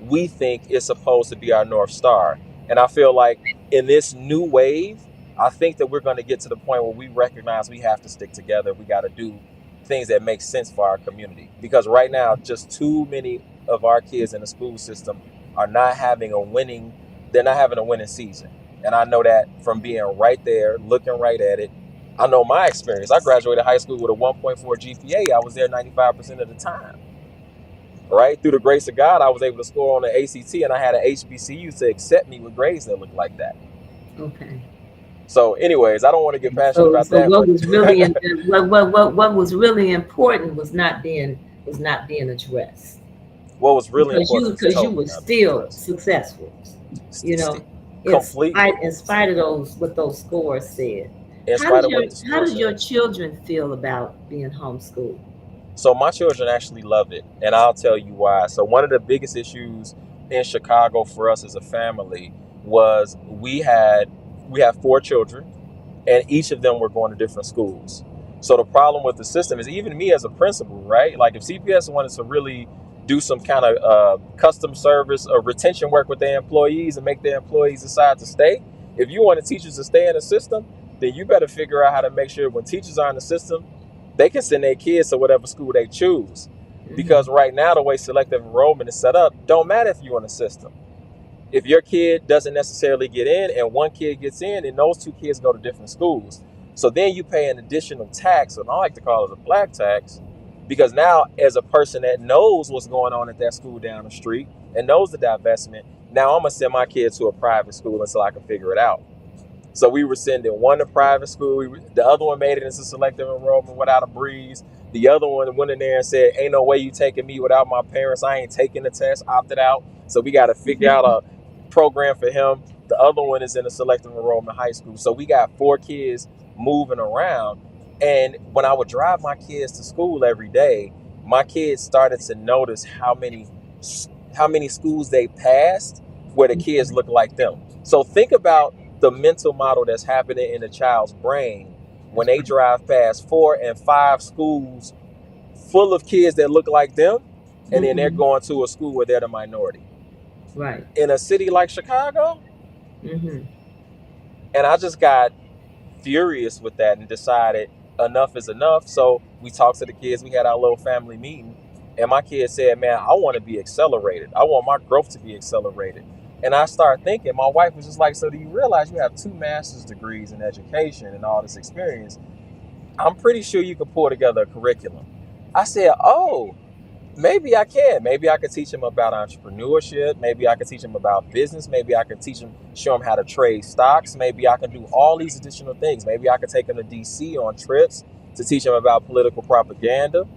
we think is supposed to be our North Star. And I feel like in this new wave, I think that we're going to get to the point where we recognize we have to stick together. We got to do things that make sense for our community. Because right now, just too many of our kids in the school system are not having a winning they're not having a winning season. And I know that from being right there, looking right at it. I know my experience. I graduated high school with a 1.4 GPA. I was there 95% of the time. Right? Through the grace of God, I was able to score on the ACT, and I had an HBCU to accept me with grades that looked like that. Okay. So, anyways, I don't want to get passionate about So that, what but was really what was really important was not being addressed. what was really important was Because you totally were not being still addressed. successful, you know, Completely. in spite of those what those scores said. In spite of what the How score did your said. children feel about being homeschooled? So my children actually loved it, and I'll tell you why. So one of the biggest issues in Chicago for us as a family was we have 4 children, and each of them were going to different schools. So the problem with the system is, even me as a principal, right? Like if CPS wanted to really do some kind of custom service or retention work with their employees and make their employees decide to stay, if you wanted teachers to stay in the system, then you better figure out how to make sure when teachers are in the system, they can send their kids to whatever school they choose. Because right now, the way selective enrollment is set up, don't matter if you're in the system. If your kid doesn't necessarily get in and one kid gets in, and those 2 kids go to different schools. So then you pay an additional tax, and I like to call it a black tax, because now as a person that knows what's going on at that school down the street and knows the divestment, now I'm going to send my kid to a private school until I can figure it out. So we were sending one to private school. The other one made it into selective enrollment without a breeze. The other one went in there and said, ain't no way you taking me without my parents. I ain't taking the test, opted out. So we got to figure out a program for him. The other one is in a selective enrollment high school. So we got 4 kids moving around. And when I would drive my kids to school every day, my kids started to notice how many schools they passed where the kids look like them. So think about the mental model that's happening in a child's brain when they drive past 4 and 5 schools full of kids that look like them, and then they're going to a school where they're the minority. Right. In a city like Chicago. And I just got furious with that and decided enough is enough. So we talked to the kids. We had our little family meeting, and my kid said, man, I want to be accelerated. I want my growth to be accelerated. And I started thinking, my wife was just like, so do you realize you have 2 master's degrees in education and all this experience? I'm pretty sure you could pull together a curriculum. I said, oh, maybe I can. Maybe I could teach them about entrepreneurship. Maybe I could teach them about business. Maybe I could show them how to trade stocks. Maybe I can do all these additional things. Maybe I could take them to DC on trips to teach them about political propaganda.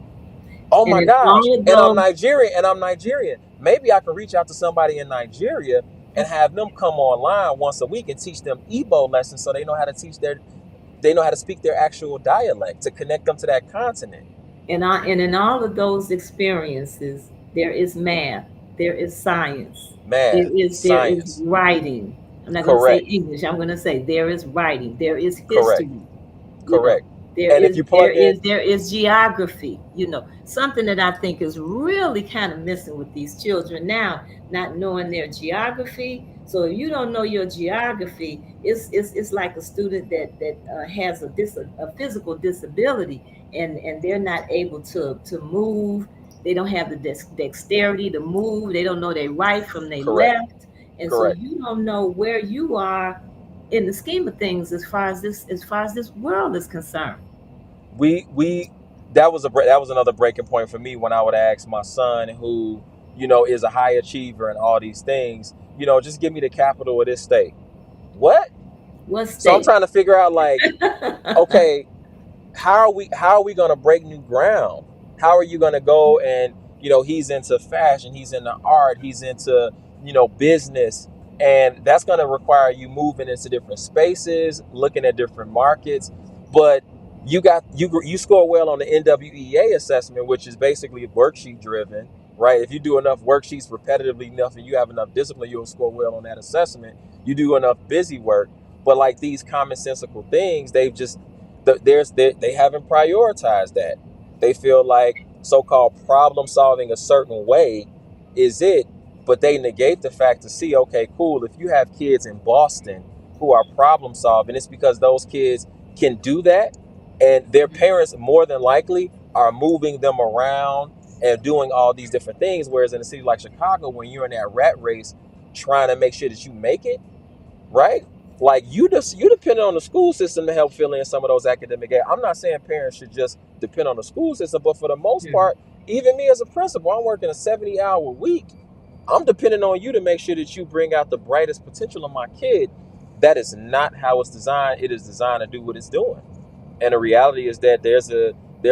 Oh my gosh. And I'm Nigerian. Maybe I can reach out to somebody in Nigeria and have them come online once a week and teach them Igbo lessons so they know how to speak their actual dialect, to connect them to that continent. And in all of those experiences, there is math, there is science, there is writing. I'm not going to say English. I'm going to say there is writing, there is history. Correct. There is geography. Something that I think is really kind of missing with these children now, not knowing their geography. So if you don't know your geography, it's like a student that has a physical disability, and they're not able to move. They don't have the dexterity to move. They don't know their right from their left, and so you don't know where you are in the scheme of things as far as this world is concerned. That was another breaking point for me when I would ask my son, who is a high achiever and all these things, just give me the capital of this state. What state? So I'm trying to figure out, like, okay, how are we going to break new ground? How are you going to go and he's into fashion, he's into art, he's into business, and that's going to require you moving into different spaces, looking at different markets. But you score well on the NWEA assessment, which is basically worksheet driven, right? If you do enough worksheets repetitively enough and you have enough discipline, you'll score well on that assessment. You do enough busy work, but like these commonsensical things, they haven't prioritized that. They feel like so-called problem solving a certain way is it, but they negate the fact to see, okay, cool, if you have kids in Boston who are problem solving, it's because those kids can do that, and their parents more than likely are moving them around and doing all these different things. Whereas in a city like Chicago, when you're in that rat race trying to make sure that you make it, right? Like you depend on the school system to help fill in some of those academic gaps. I'm not saying parents should just depend on the school system, but for the most Mhm. part, even me as a principal, I'm working a 70-hour week. I'm depending on you to make sure that you bring out the brightest potential of my kid. That is not how it's designed. It is designed to do what it's doing. And the reality is that there's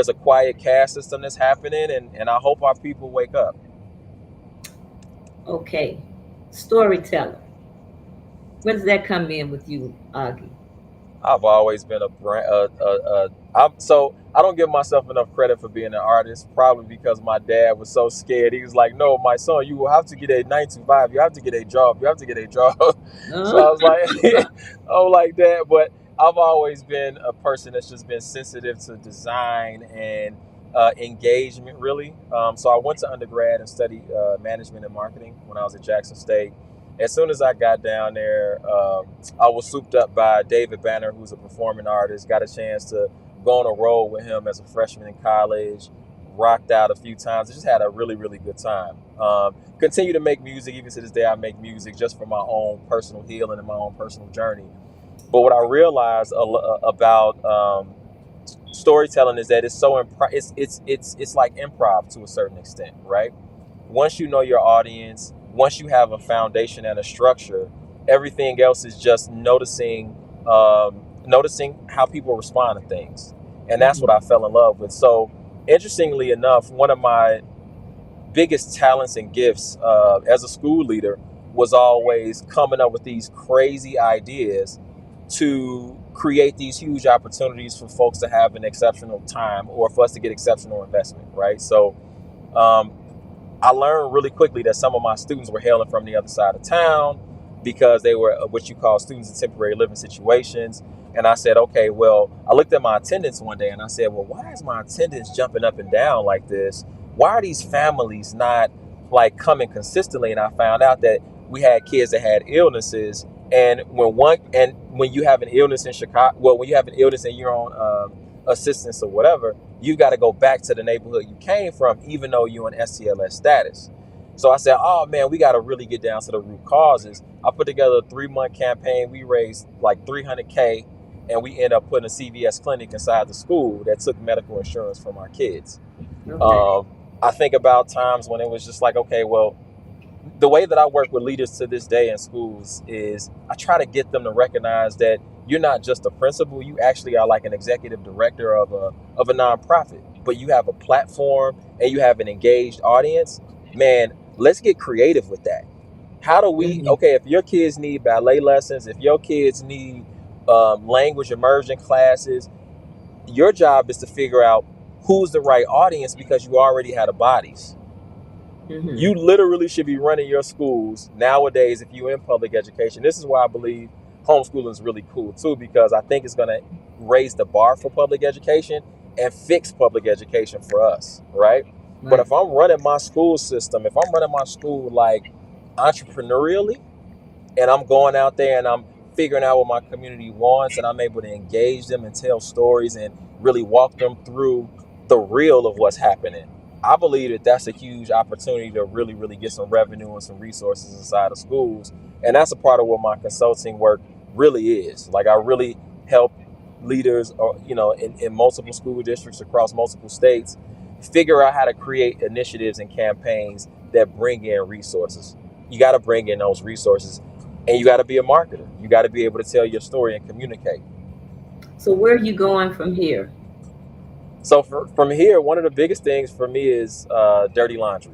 a quiet caste system that's happening, and I hope our people wake up. Okay. Storyteller. Where does that come in with you, Augie? I've always been a brand. So I don't give myself enough credit for being an artist, probably because my dad was so scared. He was like, "No, my son, you will have to get a 9 to 5. You have to get a job. You have to get a job." So I was like, "Oh, like that." But I've always been a person that's just been sensitive to design and engagement, really. So I went to undergrad and studied management and marketing when I was at Jackson State. As soon as I got down there, I was souped up by David Banner, who's a performing artist. Got a chance to go on a road with him as a freshman in college. Rocked out a few times. Just had a really, really good time. Continue to make music. Even to this day, I make music just for my own personal healing and my own personal journey. But what I realized about storytelling is that it's so it's like improv to a certain extent, right? Once you know your audience, once you have a foundation and a structure, everything else is just noticing how people respond to things, and that's what I fell in love with. So, interestingly enough, one of my biggest talents and gifts as a school leader was always coming up with these crazy ideas to create these huge opportunities for folks to have an exceptional time or for us to get exceptional investment, right? So um, I learned really quickly that some of my students were hailing from the other side of town because they were what you call students in temporary living situations. And I said, okay, well, I looked at my attendance one day and I said, well, why is my attendance jumping up and down like this? Why are these families not like coming consistently? And I found out that we had kids that had illnesses. And when you have an illness in Chicago, well, when you have an illness and you're on assistance or whatever, you got to go back to the neighborhood you came from, even though you're in STLS status. So I said, oh man, we got to really get down to the root causes. I put together a 3-month campaign. We raised like $300K, and we ended up putting a CVS clinic inside the school that took medical insurance from our kids. Okay. I think about times when it was just like, okay, well, the way that I work with leaders to this day in schools is I try to get them to recognize that you're not just a principal, you actually are like an executive director of a nonprofit, but you have a platform and you have an engaged audience. Man, let's get creative with that. How do we, Mhm. okay, if your kids need ballet lessons, if your kids need language immersion classes, your job is to figure out who's the right audience because you already had a bodies. Mhm. You literally should be running your schools nowadays if you're in public education. This is why I believe homeschooling is really cool too, because I think it's going to raise the bar for public education and fix public education for us, right? But Right. if I'm running my school system, if I'm running my school like entrepreneurially, and I'm going out there and I'm figuring out what my community wants, and I'm able to engage them and tell stories and really walk them through the real of what's happening. I believe that that's a huge opportunity to really, really get some revenue and some resources inside of schools. And that's a part of what my consulting work really is. Like I really help leaders, in multiple school districts across multiple states figure out how to create initiatives and campaigns that bring in resources. You got to bring in those resources, and you got to be a marketer. You got to be able to tell your story and communicate. So where are you going from here? So from here, one of the biggest things for me is dirty laundry.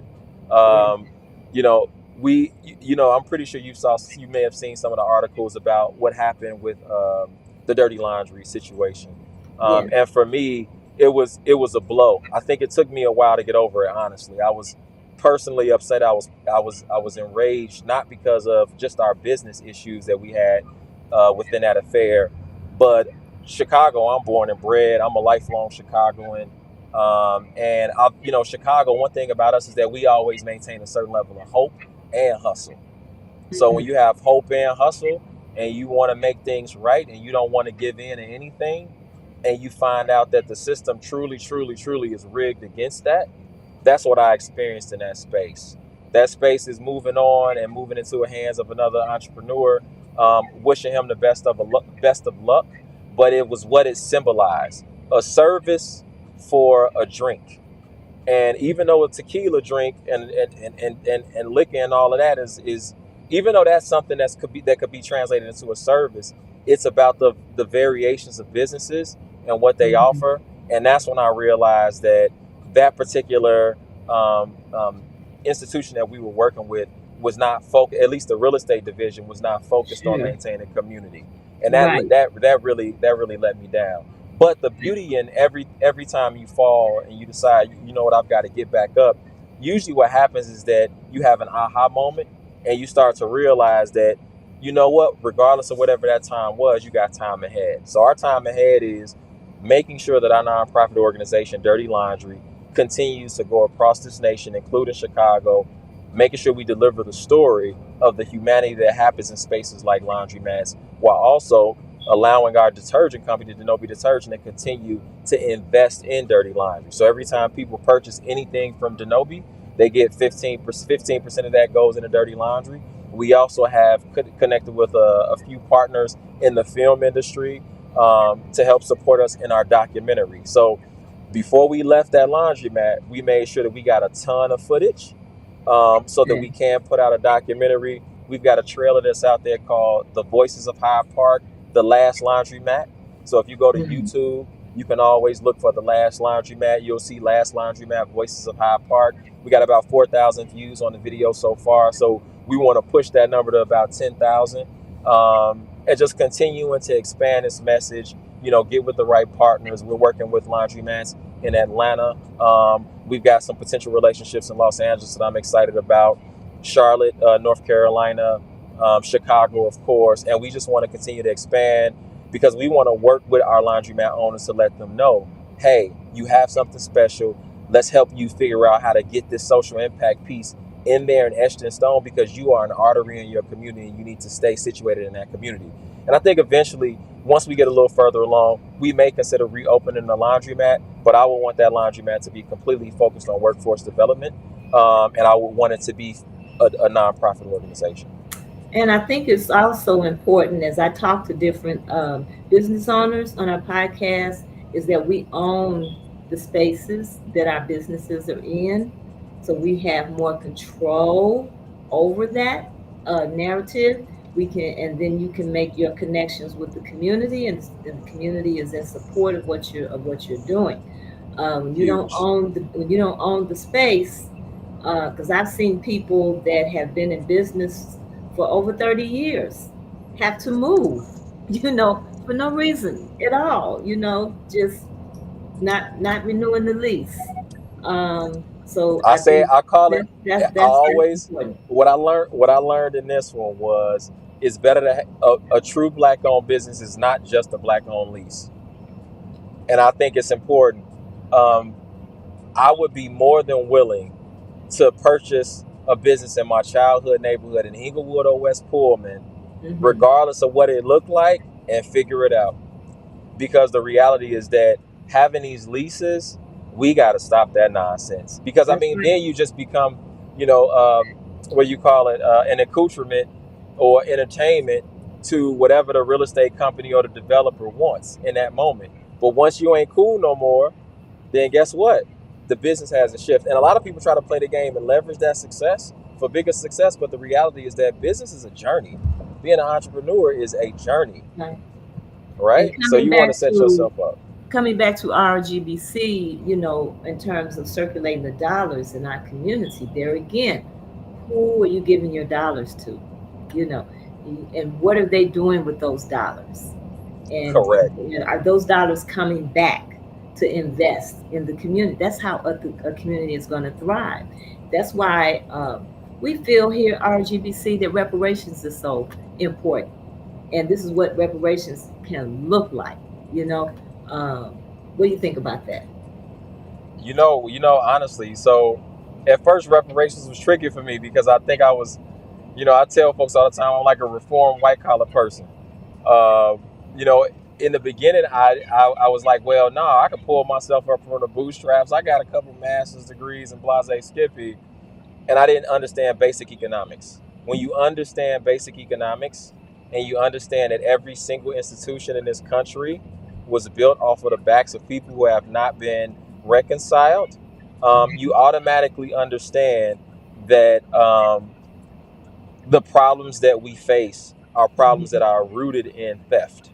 Yeah. Um, you know, I'm pretty sure you may have seen some of the articles about what happened with the dirty laundry situation. Yeah. And for me, it was a blow. I think it took me a while to get over it. Honestly, I was personally upset. I was enraged, not because of just our business issues that we had within that affair, but Chicago, I'm born and bred. I'm a lifelong Chicagoan. Chicago, one thing about us is that we always maintain a certain level of hope and hustle. So when Mhm. you have hope and hustle and you want to make things right and you don't want to give in to anything, and you find out that the system truly, truly, truly is rigged against that, that's what I experienced in that space. that space is moving on and moving into the hands of another entrepreneur. Wishing him the best of luck. But it was what it symbolized: a service for a drink. And even though a tequila drink and liquor and all of that is even though that's something that could be translated into a service, it's about the variations of businesses and what they Mhm. offer. And that's when I realized that that particular institution that we were working with was not focused. At least the real estate division was not focused on Sure. maintaining community, and Right. that really let me down. But the beauty in every time you fall and you decide, you know what, I've got to get back up. Usually, what happens is that you have an aha moment, and you start to realize that, you know what, regardless of whatever that time was, you got time ahead. So our time ahead is making sure that our nonprofit organization, Dirty Laundry, continues to go across this nation, including Chicago, making sure we deliver the story of the humanity that happens in spaces like laundromats, while also allowing our detergent company, Dinobi Detergent, to continue to invest in dirty laundry. So every time people purchase anything from Dinobi, they get 15% of that goes into dirty laundry. We also have connected with a few partners in the film industry to help support us in our documentary. So before we left that laundromat, we made sure that we got a ton of footage so that Yeah. we can put out a documentary. We've got a trailer that's out there called The Voices of Hyde Park, The Last Laundromat. So if you go to Mhm. YouTube, you can always look for The Last Laundromat. You'll see Last Laundromat, Voices of Hyde Park. We got about 4,000 views on the video so far. So we want to push that number to about 10,000 and just continuing to expand this message, get with the right partners. We're working with laundromats in Atlanta. We've got some potential relationships in Los Angeles that I'm excited about. Charlotte, North Carolina, Chicago, of course. And we just want to continue to expand because we want to work with our laundromat owners to let them know, hey, you have something special. Let's help you figure out how to get this social impact piece in there and etched in stone, because you are an artery in your community and you need to stay situated in that community. And I think eventually, once we get a little further along, we may consider reopening the laundromat, but I would want that laundromat to be completely focused on workforce development, and I would want it to be a nonprofit organization. And I think it's also important, as I talk to different business owners on our podcast, is that we own the spaces that our businesses are in. So we have more control over that narrative. We can, and then you can make your connections with the community, and the community is in support of what you're doing. Huge. When you don't own the space, because I've seen people that have been in business for over 30 years have to move, for no reason at all, just not renewing the lease. So I I say think I call it. I that's always important. what I learned in this one was it's better to a true black owned business is not just a black owned lease, and I think it's important. Um, I would be more than willing to purchase a business in my childhood neighborhood in Inglewood or West Pullman, Hmm. regardless of what it looked like, and figure it out. Because the reality is that having these leases, we got to stop that nonsense. Because I That's mean, right. then you just become, you know, what you call it, an accoutrement or entertainment to whatever the real estate company or the developer wants in that moment. But once you ain't cool no more, then guess what? The business has a shift. And a lot of people try to play the game and leverage that success for bigger success. But the reality is that business is a journey. Being an entrepreneur is a journey, Right. And right? So you want to set yourself up. coming back to RGBC, in terms of circulating the dollars in our community, there again, who are you giving your dollars to? You know, and what are they doing with those dollars? And Correct. are those dollars coming back to invest in the community? That's how a community is going to thrive. That's why we feel here at RGBC that reparations is so important, and this is what reparations can look like. You know, um, what do you think about that? Honestly, so at first reparations was tricky for me because I think I was, I tell folks all the time I'm like a reformed white collar person. Uh, you know, in the beginning, I was like, well, no, I can pull myself up from the bootstraps. I got a couple master's degrees in Blase Skippy. and I didn't understand basic economics. When you understand basic economics and you understand that every single institution in this country was built off of the backs of people who have not been reconciled, you automatically understand that the problems that we face are problems that are rooted in theft.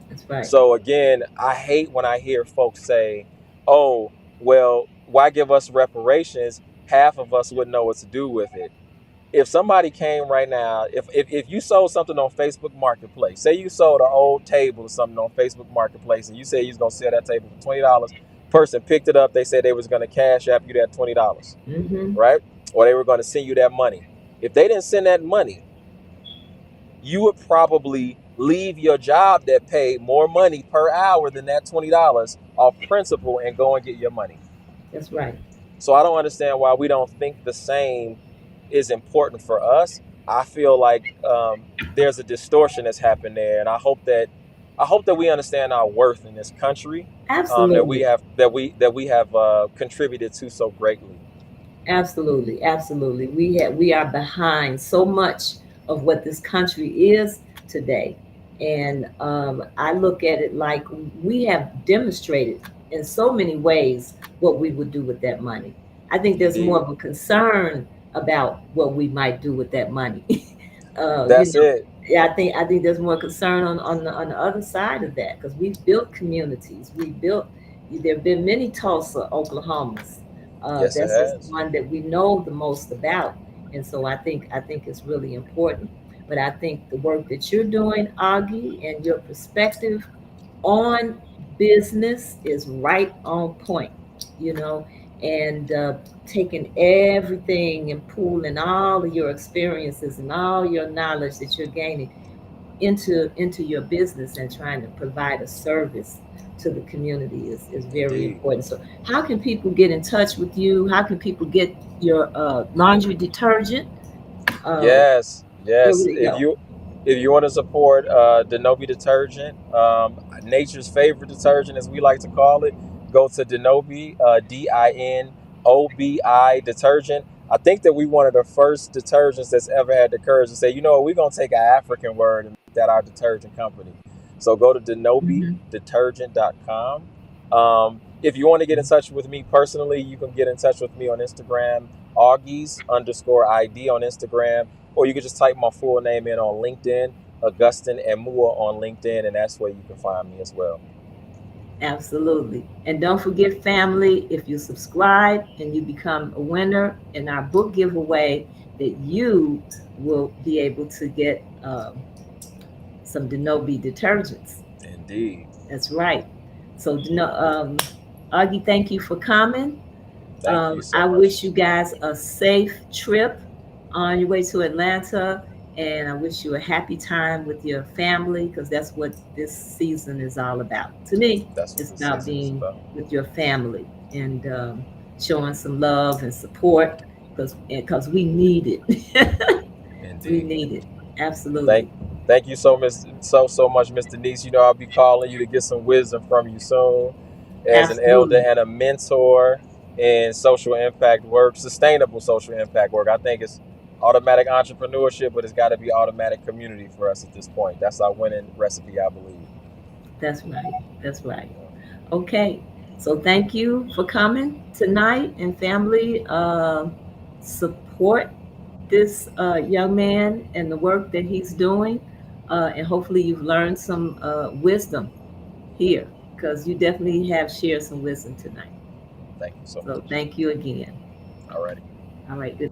That's right. So again, I hate when I hear folks say, oh, well, why give us reparations? Half of us wouldn't know what to do with it. If somebody came right now, if you sold something on Facebook Marketplace, say you sold an old table or something on Facebook Marketplace, and you said you was gonna sell that table for $20, person picked it up, they said they was gonna cash app you that $20, right? Or they were gonna send you that money. If they didn't send that money, you would probably leave your job that paid more money per hour than that $20 off principle and go and get your money. That's right. So I don't understand why we don't think the same is important for us. I feel like there's a distortion that's happened there, and I hope that we understand our worth in this country. Absolutely. That we have contributed to so greatly. Absolutely. Absolutely. We are behind so much of what this country is today. And I look at it like we have demonstrated in so many ways what we would do with that money. I think there's Indeed. more of a concern about what we might do with that money. That's it. Yeah, I think there's more concern on the other side of that, because we've built communities. There have been many Tulsa, Oklahomas. Yes, it That's has. just one that we know the most about, and so I think it's really important. But I think the work that you're doing, Augie, and your perspective on business is right on point. You know, and taking everything and pooling all of your experiences and all your knowledge that you're gaining into your business and trying to provide a service to the community is very Indeed. important. So how can people get in touch with you? How can people get your laundry detergent? Yes, Where yes. would it go? If you want to support Dinobi Detergent, nature's favorite detergent, as we like to call it, go to Dinobi, Dinobi Detergent. I think that we one of the first detergents that's ever had the courage to say, you know what, we're gonna take an African word and make that our detergent company. So go to dinobidetergent.com. If you want to get in touch with me personally, you can get in touch with me on Instagram, Augies_ID on Instagram, or you can just type my full name in on LinkedIn, Augustine Emuwa on LinkedIn, and that's where you can find me as well. Absolutely. And don't forget, family, if you subscribe and you become a winner in our book giveaway, that you will be able to get some Dinobi detergents. Indeed. That's right. So, Augie, thank you for coming. Thank you so I much. wish you guys a safe trip on your way to Atlanta, and I wish you a happy time with your family, because that's what this season is all about. To me, That's what it's this about season is being about. with your family and showing some love and support, because we need it. We Indeed. need it. Absolutely. Thank you so much, Miss Denise. You know, I'll be calling you to get some wisdom from you soon, as an elder Absolutely. and a mentor in social impact work, sustainable social impact work. I think it's automatic entrepreneurship, but it's got to be automatic community for us at this point. That's our winning recipe, I believe. That's right. That's right. Okay. So thank you for coming tonight, and family, support this young man and the work that he's doing. And hopefully you've learned some wisdom here, because you definitely have shared some wisdom tonight. Thank you so So much. thank you again. All righty. All right. Good.